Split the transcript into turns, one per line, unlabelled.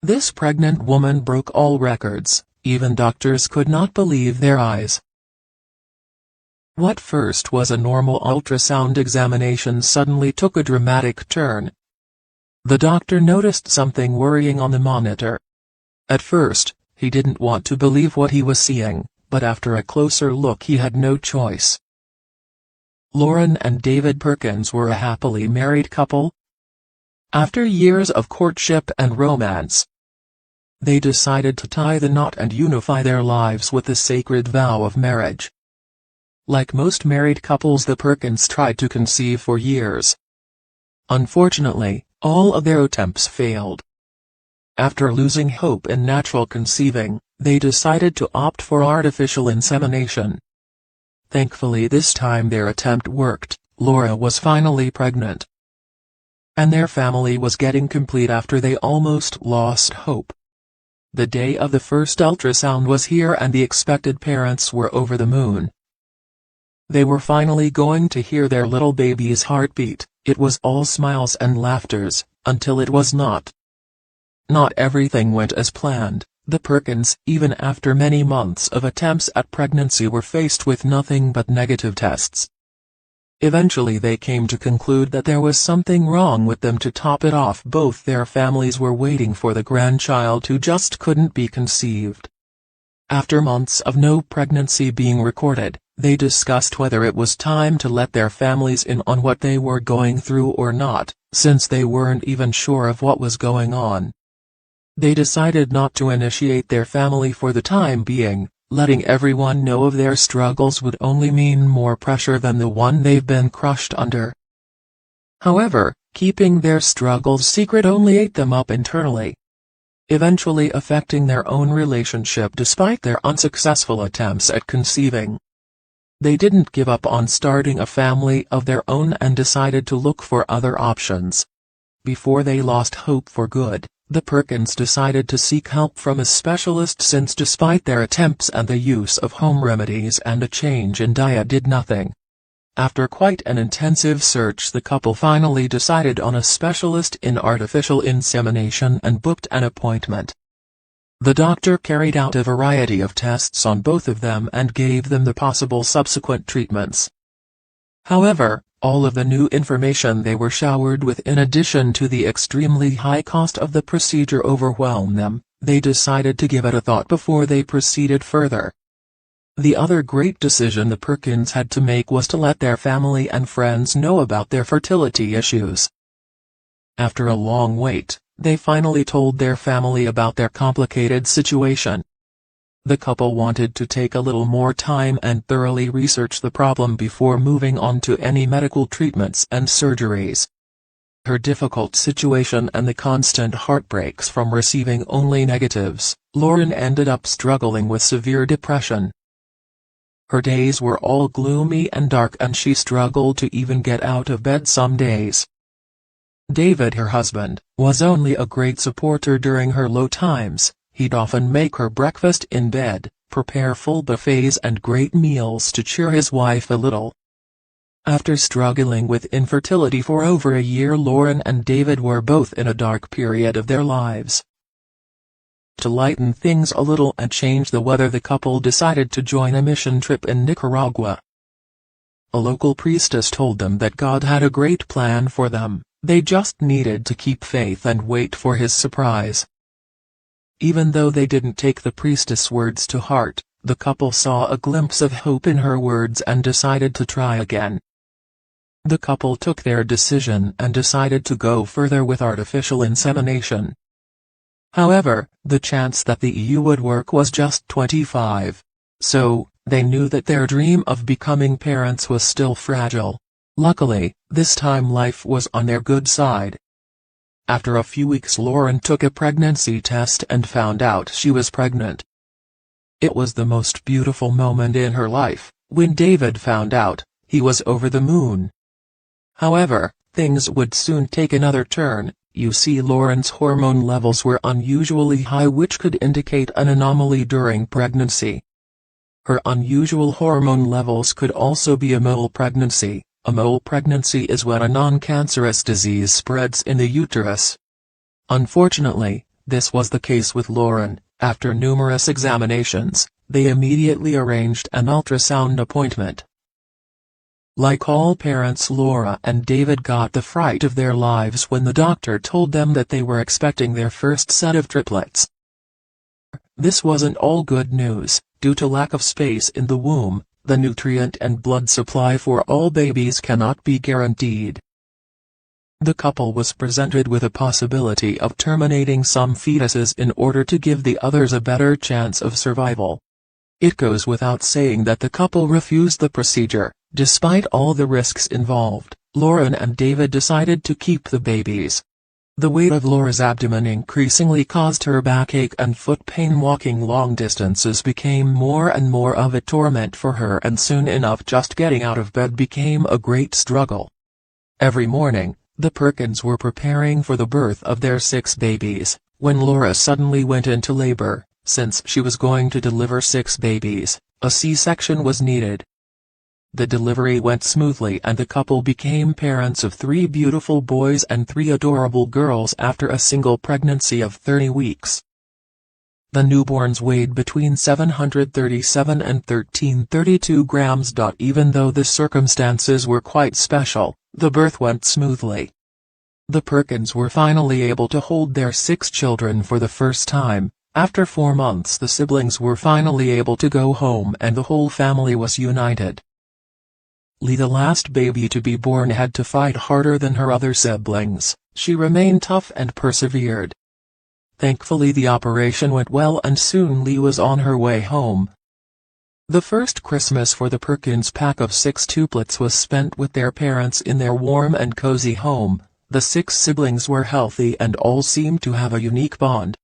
This pregnant woman broke all records. Even doctors could not believe their eyes. What first was a normal ultrasound examination suddenly took a dramatic turn. The doctor noticed something worrying on the monitor. At first, he didn't want to believe what he was seeing, but after a closer look he had no choice. Lauren and David Perkins were a happily married couple. After years of courtship and romance, they decided to tie the knot and unify their lives with the sacred vow of marriage. Like most married couples, the Perkins tried to conceive for years. Unfortunately, all of their attempts failed. After losing hope in natural conceiving, they decided to opt for artificial insemination. Thankfully this time their attempt worked. Laura was finally pregnant, and their family was getting complete after they almost lost hope. The day of the first ultrasound was here and the expected parents were over the moon. They were finally going to hear their little baby's heartbeat. It was all smiles and laughters, until it was not. Not everything went as planned. The Perkins, even after many months of attempts at pregnancy, were faced with nothing but negative tests. Eventually they came to conclude that there was something wrong with them. To top it off, both their families were waiting for the grandchild who just couldn't be conceived. After months of no pregnancy being recorded, they discussed whether it was time to let their families in on what they were going through or not, since they weren't even sure of what was going on. They decided not to initiate their family for the time being. Letting everyone know of their struggles would only mean more pressure than the one they've been crushed under. However, keeping their struggles secret only ate them up internally, eventually affecting their own relationship despite their unsuccessful attempts at conceiving. They didn't give up on starting a family of their own and decided to look for other options. Before they lost hope for good, the Perkins decided to seek help from a specialist, since despite their attempts and the use of home remedies and a change in diet did nothing. After quite an intensive search, the couple finally decided on a specialist in artificial insemination and booked an appointment. The doctor carried out a variety of tests on both of them and gave them the possible subsequent treatments. However, all of the new information they were showered with, in addition to the extremely high cost of the procedure, overwhelmed them. They decided to give it a thought before they proceeded further. The other great decision the Perkins had to make was to let their family and friends know about their fertility issues. After a long wait, they finally told their family about their complicated situation. The couple wanted to take a little more time and thoroughly research the problem before moving on to any medical treatments and surgeries. Her difficult situation and the constant heartbreaks from receiving only negatives, Lauren ended up struggling with severe depression. Her days were all gloomy and dark, and she struggled to even get out of bed some days. David, her husband, was only a great supporter during her low times. He'd often make her breakfast in bed, prepare full buffets and great meals to cheer his wife a little. After struggling with infertility for over a year, Lauren and David were both in a dark period of their lives. To lighten things a little and change the weather, the couple decided to join a mission trip in Nicaragua. A local priestess told them that God had a great plan for them. They just needed to keep faith and wait for his surprise. Even though they didn't take the priestess' words to heart, the couple saw a glimpse of hope in her words and decided to try again. The couple took their decision and decided to go further with artificial insemination. However, the chance that the EU would work was just 25. So, they knew that their dream of becoming parents was still fragile. Luckily, this time life was on their good side. After a few weeks, Lauren took a pregnancy test and found out she was pregnant. It was the most beautiful moment in her life. When David found out, he was over the moon. However, things would soon take another turn. You see, Lauren's hormone levels were unusually high, which could indicate an anomaly during pregnancy. Her unusual hormone levels could also be a mole pregnancy. A mole pregnancy is when a non-cancerous disease spreads in the uterus. Unfortunately, This was the case with Lauren. After numerous examinations, they immediately arranged an ultrasound appointment. Like all parents, Laura and David got the fright of their lives when the doctor told them that they were expecting their first set of triplets. This wasn't all good news. Due to lack of space in the womb, the nutrient and blood supply for all babies cannot be guaranteed. The couple was presented with a possibility of terminating some fetuses in order to give the others a better chance of survival. It goes without saying that the couple refused the procedure. Despite all the risks involved, Lauren and David decided to keep the babies. The weight of Laura's abdomen increasingly caused her backache and foot pain. Walking long distances became more and more of a torment for her, and soon enough just getting out of bed became a great struggle. Every morning, the Perkins were preparing for the birth of their 6 babies, when Laura suddenly went into labor. Since she was going to deliver 6 babies, a C-section was needed. The delivery went smoothly and the couple became parents of 3 beautiful boys and 3 adorable girls after a single pregnancy of 30 weeks. The newborns weighed between 737 and 1332 grams. Even though the circumstances were quite special, the birth went smoothly. The Perkins were finally able to hold their 6 children for the first time. After 4 months, the siblings were finally able to go home and the whole family was united. Lee, the last baby to be born, had to fight harder than her other siblings. She remained tough and persevered. Thankfully, the operation went well and soon Lee was on her way home. The first Christmas for the Perkins pack of 6 tuplets was spent with their parents in their warm and cozy home. The 6 siblings were healthy and all seemed to have a unique bond.